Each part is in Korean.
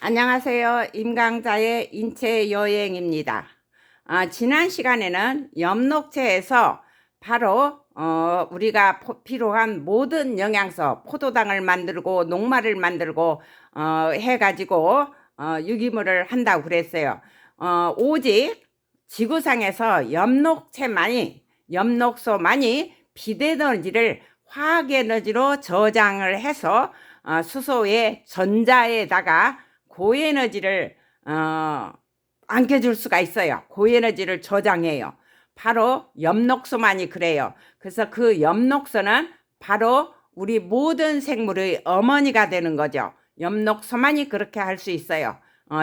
안녕하세요. 임강자의 인체 여행입니다. 지난 시간에는 엽록체에서 바로 우리가 필요한 모든 영양소, 포도당을 만들고 녹말을 만들고 해가지고 유기물을 한다고 그랬어요. 오직 지구상에서 엽록소만이 비대에너지를 화학에너지로 저장을 해서 수소의 전자에다가 고에너지를 안겨줄 수가 있어요. 고에너지를 저장해요. 바로 엽록소만이 그래요. 그래서 그 엽록소는 바로 우리 모든 생물의 어머니가 되는 거죠. 엽록소만이 그렇게 할 수 있어요.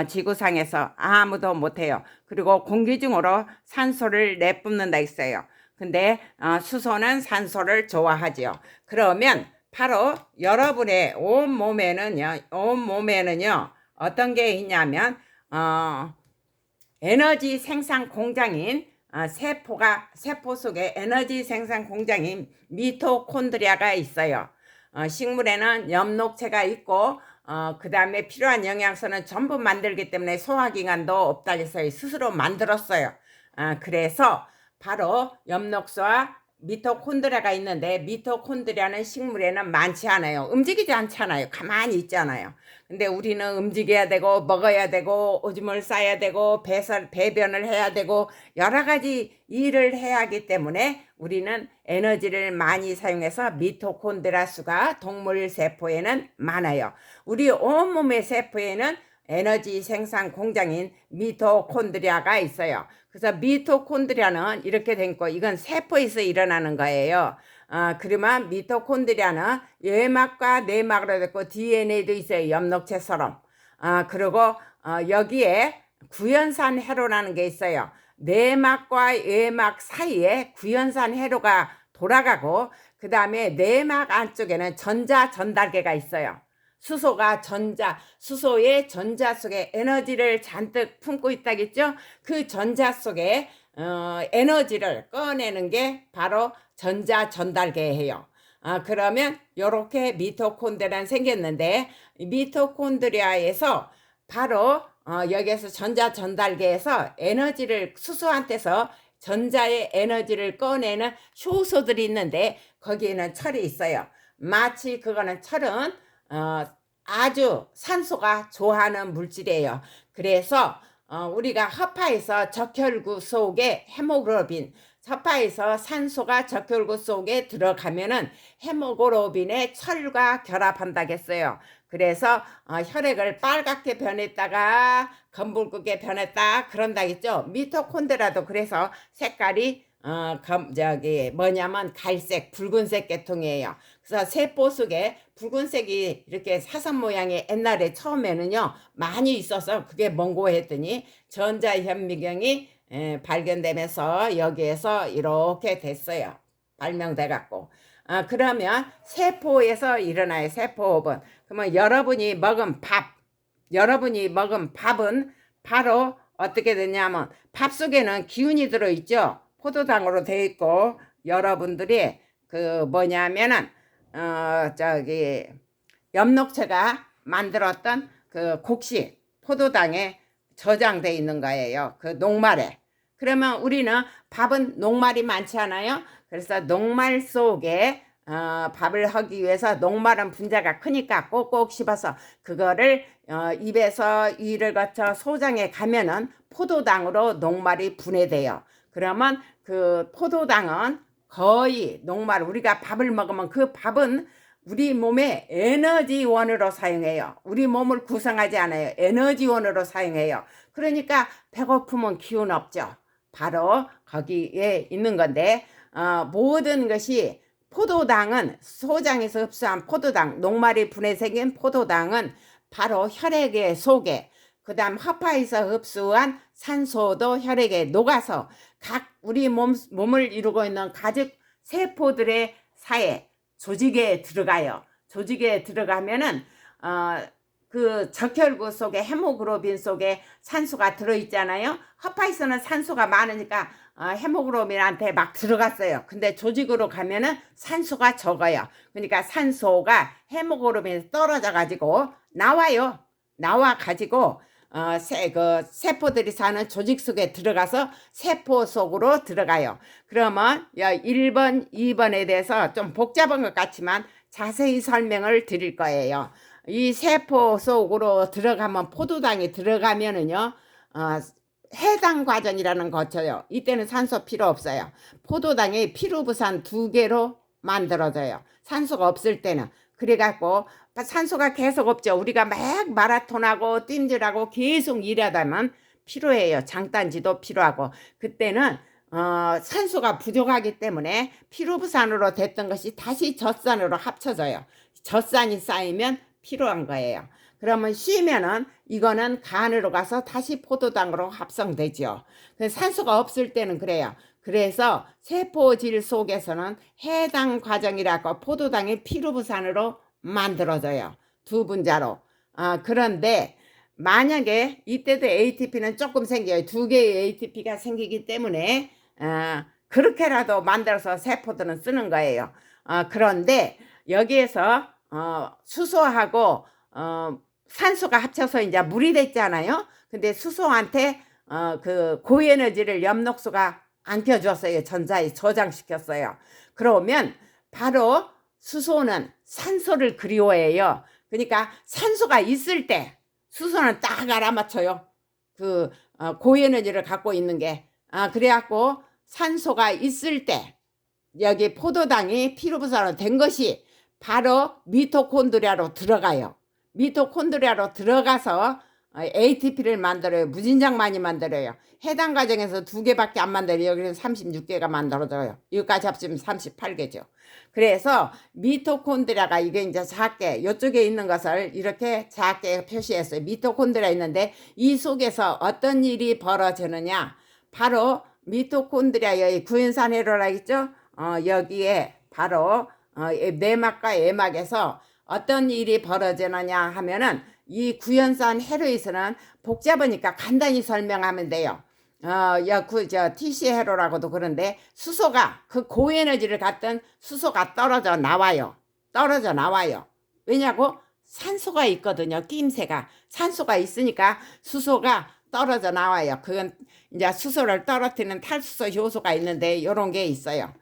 지구상에서 아무도 못해요. 그리고 공기 중으로 산소를 내뿜는다 했어요. 근데 수소는 산소를 좋아하죠. 그러면 바로 여러분의 온 몸에는요 어떤 게 있냐면 에너지 생산 공장인 세포 속에 에너지 생산 공장인 미토콘드리아가 있어요. 식물에는 엽록체가 있고 그 다음에 필요한 영양소는 전부 만들기 때문에 소화기관도 없다 해서 스스로 만들었어요. 그래서 바로 엽록소와 미토콘드리아가 있는데, 미토콘드리아는 식물에는 많지 않아요. 움직이지 않잖아요. 가만히 있잖아요. 근데 우리는 움직여야 되고 먹어야 되고 오줌을 싸야 되고 배변을 해야 되고 여러 가지 일을 해야 하기 때문에 우리는 에너지를 많이 사용해서 미토콘드리아 수가 동물 세포에는 많아요. 우리 온몸의 세포에는 에너지 생산 공장인 미토콘드리아가 있어요. 그래서 미토콘드리아는 이렇게 된 거, 이건 세포에서 일어나는 거예요. 그러면 미토콘드리아는 외막과 내막으로 됐고 DNA도 있어요. 엽록체처럼. 그리고 여기에 구연산 회로라는 게 있어요. 내막과 외막 사이에 구연산 회로가 돌아가고 그 다음에 내막 안쪽에는 전자 전달계가 있어요. 수소의 전자 속에 에너지를 잔뜩 품고 있다겠죠? 그 전자 속에 에너지를 꺼내는 게 바로 전자 전달계예요. 그러면 이렇게 미토콘드리아는 생겼는데, 미토콘드리아에서 바로 여기에서 전자 전달계에서 에너지를 수소한테서 전자의 에너지를 꺼내는 효소들이 있는데 거기에는 철이 있어요. 마치 철은 아주 산소가 좋아하는 물질이에요. 그래서 우리가 허파에서 적혈구 속에 헤모글로빈, 허파에서 산소가 적혈구 속에 들어가면은 헤모글로빈에 철과 결합한다겠어요. 그래서 혈액을 빨갛게 변했다가 검붉게 변했다 그런다겠죠. 미토콘드리아도 그래서 색깔이 갈색, 붉은색 계통이에요. 그래서 세포 속에 붉은색이 이렇게 사선 모양의 옛날에 처음에는요 많이 있어서 그게 뭔고 했더니 전자현미경이 발견되면서 여기에서 이렇게 됐어요. 발명돼 갖고. 그러면 세포에서 일어나요. 세포호흡은. 그러면 여러분이 먹은 밥은 바로 어떻게 되냐면 밥 속에는 기운이 들어있죠. 포도당으로 되어 있고, 여러분들이 엽록체가 만들었던 그 곡식 포도당에 저장돼 있는 거예요. 그 녹말에. 그러면 우리는 밥은 녹말이 많지 않아요? 그래서 녹말 속에 밥을 하기 위해서, 녹말은 분자가 크니까 꼭꼭 씹어서 그거를 입에서 위를 거쳐 소장에 가면은 포도당으로 녹말이 분해돼요. 그러면 그 포도당은 거의 녹말, 우리가 밥을 먹으면 그 밥은 우리 몸의 에너지원으로 사용해요. 우리 몸을 구성하지 않아요. 에너지원으로 사용해요. 그러니까 배고프면 기운 없죠. 바로 거기에 있는 건데, 모든 것이 포도당은, 소장에서 흡수한 포도당, 녹말이 분해 생긴 포도당은 바로 혈액의 속에, 그 다음 허파에서 흡수한 산소도 혈액에 녹아서 각 우리 몸을 이루고 있는 가죽 세포들의 사이에 조직에 들어가요. 조직에 들어가면은 그 적혈구 속에 헤모글로빈 속에 산소가 들어있잖아요. 허파에서는 산소가 많으니까 헤모글로빈한테 막 들어갔어요. 근데 조직으로 가면은 산소가 적어요. 그러니까 산소가 헤모글로빈에서 떨어져 가지고 나와요. 나와 가지고 세포들이 사는 조직 속에 들어가서 세포 속으로 들어가요. 그러면 1번, 2번에 대해서 좀 복잡한 것 같지만 자세히 설명을 드릴 거예요. 이 세포 속으로 들어가면 포도당이 들어가면은요, 해당 과정이라는 거 거쳐요. 이때는 산소 필요 없어요. 포도당이 피루부산 2개로 만들어져요. 산소가 없을 때는. 그래갖고 산소가 계속 없죠. 우리가 막 마라톤하고 뜀질하고 계속 일하다면 필요해요. 장단지도 필요하고. 그때는 산소가 부족하기 때문에 피루부산으로 됐던 것이 다시 젖산으로 합쳐져요. 젖산이 쌓이면 필요한 거예요. 그러면 쉬면은 이거는 간으로 가서 다시 포도당으로 합성되죠. 산소가 없을 때는 그래요. 그래서 세포질 속에서는 해당 과정이라고 포도당이 피루부산으로 만들어져요. 2분자로. 그런데 만약에 이때도 ATP는 조금 생겨요. 2개의 ATP가 생기기 때문에 그렇게라도 만들어서 세포들은 쓰는 거예요. 그런데 여기에서 수소하고 산소가 합쳐서 이제 물이 됐잖아요. 근데 수소한테 그 고에너지를 엽록소가 안겨줬어요. 전자에 저장시켰어요. 그러면 바로 수소는 산소를 그리워해요. 그러니까 산소가 있을 때 수소는 딱 알아맞혀요. 그 고에너지를 갖고 있는 게. 그래갖고 산소가 있을 때 여기 포도당이 피루부산으로 된 것이 바로 미토콘드리아로 들어가요. 미토콘드리아로 들어가서 ATP를 만들어요. 무진장 많이 만들어요. 해당 과정에서 2개밖에 안 만들어요. 여기는 36개가 만들어져요. 여기까지 합치면 38개죠. 그래서 미토콘드리아가 이게 이제 작게 이쪽에 있는 것을 이렇게 작게 표시했어요. 미토콘드리아 있는데 이 속에서 어떤 일이 벌어지느냐. 바로 미토콘드리아 여기 구연산 회로라 있죠. 여기에 바로 내막과 외막에서 어떤 일이 벌어지느냐 하면은 이 구연산 헤로에서는 복잡하니까 간단히 설명하면 돼요. TC 헤로라고도 그런데 수소가 그 고에너지를 갖던 수소가 떨어져 나와요. 왜냐고? 산소가 있거든요. 끼임새가. 산소가 있으니까 수소가 떨어져 나와요. 그건 이제 수소를 떨어뜨리는 탈수소 효소가 있는데 이런 게 있어요.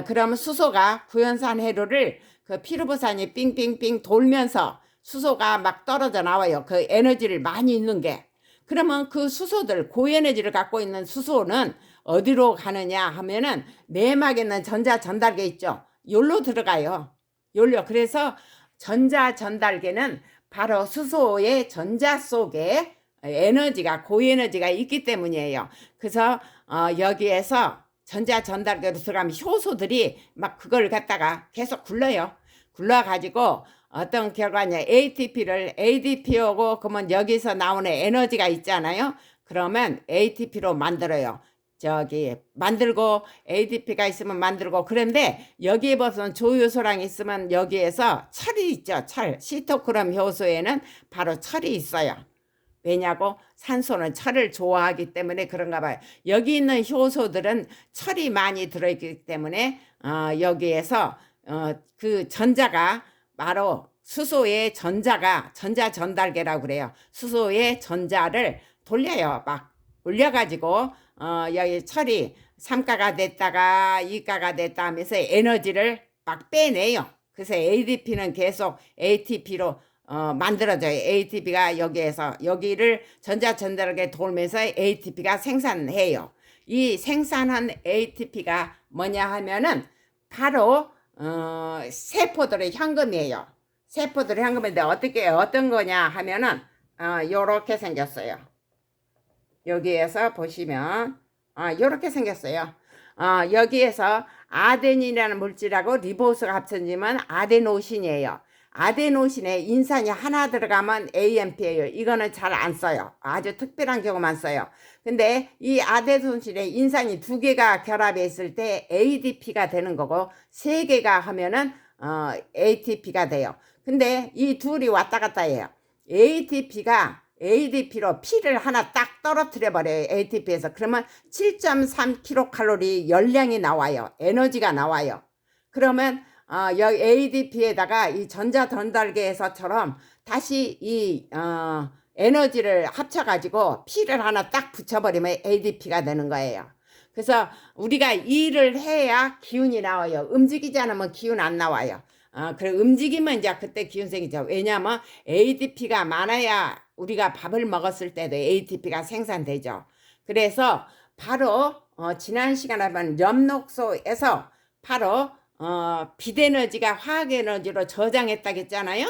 그러면 수소가 구연산 회로를 그 피루부산이 삥삥삥 돌면서 수소가 막 떨어져 나와요. 그 에너지를 많이 있는 게. 그러면 그 수소들, 고에너지를 갖고 있는 수소는 어디로 가느냐 하면은 내막에 있는 전자전달계 있죠. 요로 들어가요. 요로. 그래서 전자전달계는 바로 수소의 전자 속에 에너지가, 고에너지가 있기 때문이에요. 그래서 여기에서 전자전달계로 들어가면 효소들이 막 그걸 갖다가 계속 굴러요. 굴러가지고 어떤 결과냐, ATP를 ADP하고 그러면 여기서 나오는 에너지가 있잖아요. 그러면 ATP로 만들어요. 만들고 ADP가 있으면 만들고. 그런데 여기에 무슨 조효소랑 있으면 여기에서 철이 있죠. 철. 시토크롬 효소에는 바로 철이 있어요. 왜냐고? 산소는 철을 좋아하기 때문에 그런가 봐요. 여기 있는 효소들은 철이 많이 들어있기 때문에 여기에서 그 전자가 바로 수소의 전자가 전자전달계라고 그래요. 수소의 전자를 돌려요. 막 올려가지고 여기 철이 3가가 됐다가 2가가 됐다 하면서 에너지를 막 빼내요. 그래서 ADP는 계속 ATP로 만들어져요. ATP가 여기에서 여기를 전자전달계 돌면서 ATP가 생산해요. 이 생산한 ATP가 뭐냐 하면은 바로 세포들의 현금이에요. 세포들의 현금인데 어떤 거냐 하면은 요렇게 생겼어요. 여기에서 보시면 요렇게 생겼어요. 여기에서 아데닌이라는 물질하고 리보스가 합쳐지면 아데노신이에요. 아데노신에 인산이 하나 들어가면 AMP예요. 이거는 잘 안 써요. 아주 특별한 경우만 써요. 근데 이 아데노신에 인산이 2개가 결합해 있을 때 ADP가 되는 거고 3개가 하면은 ATP가 돼요. 근데 이 둘이 왔다 갔다 해요. ATP가 ADP로 P를 하나 딱 떨어뜨려 버려요. ATP에서. 그러면 7.3kcal 열량이 나와요. 에너지가 나와요. 그러면 여기 ADP에다가 이 전자전달계에서처럼 다시 이 에너지를 합쳐가지고 P를 하나 딱 붙여버리면 ADP가 되는 거예요. 그래서 우리가 일을 해야 기운이 나와요. 움직이지 않으면 기운 안 나와요. 그래 움직이면 이제 그때 기운 생기죠. 왜냐하면 ADP가 많아야 우리가 밥을 먹었을 때도 ATP가 생산되죠. 그래서 바로 지난 시간에 본 엽록소에서 바로 빛에너지가 화학에너지로 저장했다고 했잖아요.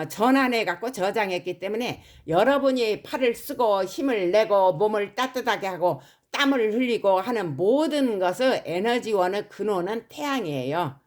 전환해 갖고 저장했기 때문에 여러분이 팔을 쓰고 힘을 내고 몸을 따뜻하게 하고 땀을 흘리고 하는 모든 것을 에너지원의 근원은 태양이에요.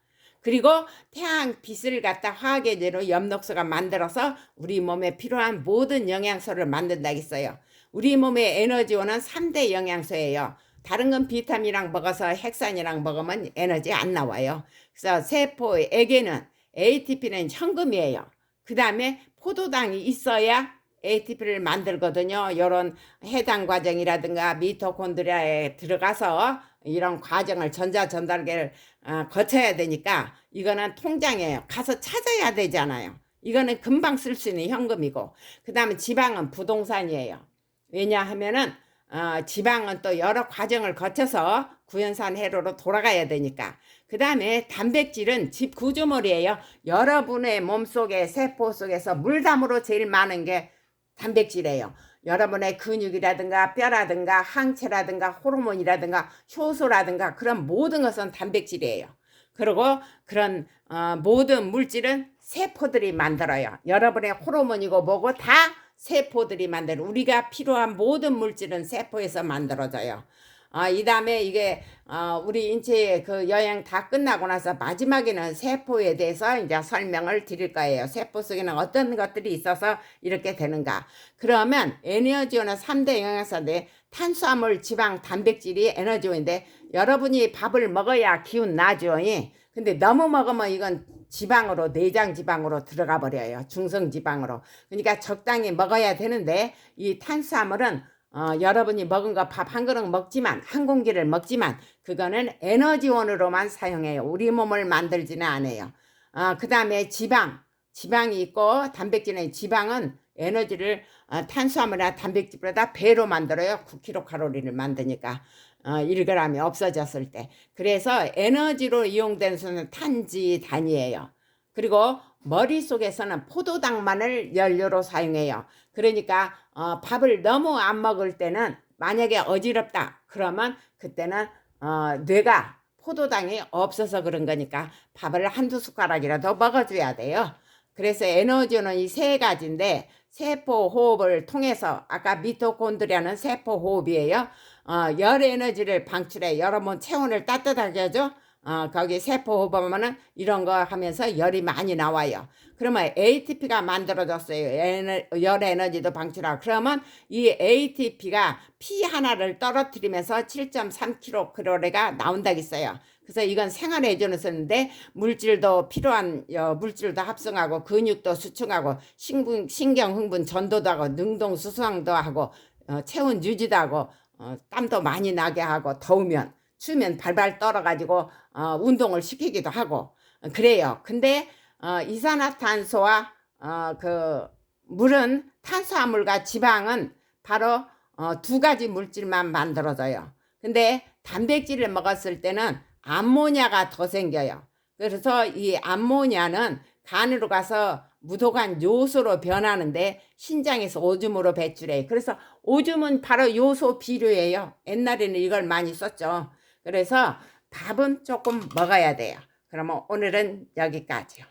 그리고 태양 빛을 갖다 화학에너지로 엽록소가 만들어서 우리 몸에 필요한 모든 영양소를 만든다고 했어요. 우리 몸의 에너지원은 3대 영양소예요. 다른 건 비타민이랑 먹어서 핵산이랑 먹으면 에너지 안 나와요. 그래서 세포에게는 ATP는 현금이에요. 그 다음에 포도당이 있어야 ATP를 만들거든요. 이런 해당 과정이라든가 미토콘드리아에 들어가서 이런 과정을 전자전달계를 거쳐야 되니까 이거는 통장이에요. 가서 찾아야 되잖아요. 이거는 금방 쓸 수 있는 현금이고, 그 다음에 지방은 부동산이에요. 왜냐하면은 지방은 또 여러 과정을 거쳐서 구연산 해로로 돌아가야 되니까. 그 다음에 단백질은 집 구조물이에요. 여러분의 몸속에 세포 속에서 물담으로 제일 많은 게 단백질이에요. 여러분의 근육이라든가 뼈라든가 항체라든가 호르몬이라든가 효소라든가 그런 모든 것은 단백질이에요. 그리고 그런 모든 물질은 세포들이 만들어요. 여러분의 호르몬이고 뭐고 다 세포들이 만들어. 우리가 필요한 모든 물질은 세포에서 만들어져요. 이 다음에 이게 우리 인체의 그 여행 다 끝나고 나서 마지막에는 세포에 대해서 이제 설명을 드릴 거예요. 세포 속에는 어떤 것들이 있어서 이렇게 되는가. 그러면 에너지원은 3대 영양소인데 탄수화물, 지방, 단백질이 에너지원인데 여러분이 밥을 먹어야 기운 나죠. 근데 너무 먹으면 이건 지방으로, 내장 지방으로 들어가 버려요. 중성 지방으로. 그러니까 적당히 먹어야 되는데 이 탄수화물은 여러분이 먹은 거 밥 한 그릇 먹지만, 한 공기를 먹지만 그거는 에너지원으로만 사용해요. 우리 몸을 만들지는 않아요. 그 다음에 지방이 있고 단백질은 지방은 에너지를 탄수화물이나 단백질보다 배로 만들어요. 9kcal를 만드니까 1g이 없어졌을 때. 그래서 에너지로 이용되는 수는 탄지단이에요. 그리고 머릿속에서는 포도당만을 연료로 사용해요. 그러니까 밥을 너무 안 먹을 때는 만약에 어지럽다 그러면 그때는 뇌가 포도당이 없어서 그런 거니까 밥을 한두 숟가락이라도 먹어줘야 돼요. 그래서 에너지는 이 세 가지인데 세포 호흡을 통해서 아까 미토콘드리아는 세포 호흡이에요. 열 에너지를 방출해 여러분 체온을 따뜻하게 하죠. 거기 세포 호흡하면은 이런 거 하면서 열이 많이 나와요. 그러면 ATP가 만들어졌어요. 열 에너지도 방출하고. 그러면 이 ATP가 피 하나를 떨어뜨리면서 7.3kcal가 나온다고 했어요. 그래서 이건 생활에 해주는 쓰는데 물질도 필요한 물질도 합성하고 근육도 수축하고 신경 흥분 전도도 하고 능동 수상도 하고 체온 유지도 하고 땀도 많이 나게 하고 더우면 추우면 발발 떨어가지고 운동을 시키기도 하고 그래요. 근데 이산화탄소와 그 물은 탄수화물과 지방은 바로 두 가지 물질만 만들어져요. 근데 단백질을 먹었을 때는 암모니아가 더 생겨요. 그래서 이 암모니아는 간으로 가서 무도간 요소로 변하는데 신장에서 오줌으로 배출해요. 그래서 오줌은 바로 요소 비료예요. 옛날에는 이걸 많이 썼죠. 그래서 밥은 조금 먹어야 돼요. 그러면 오늘은 여기까지요.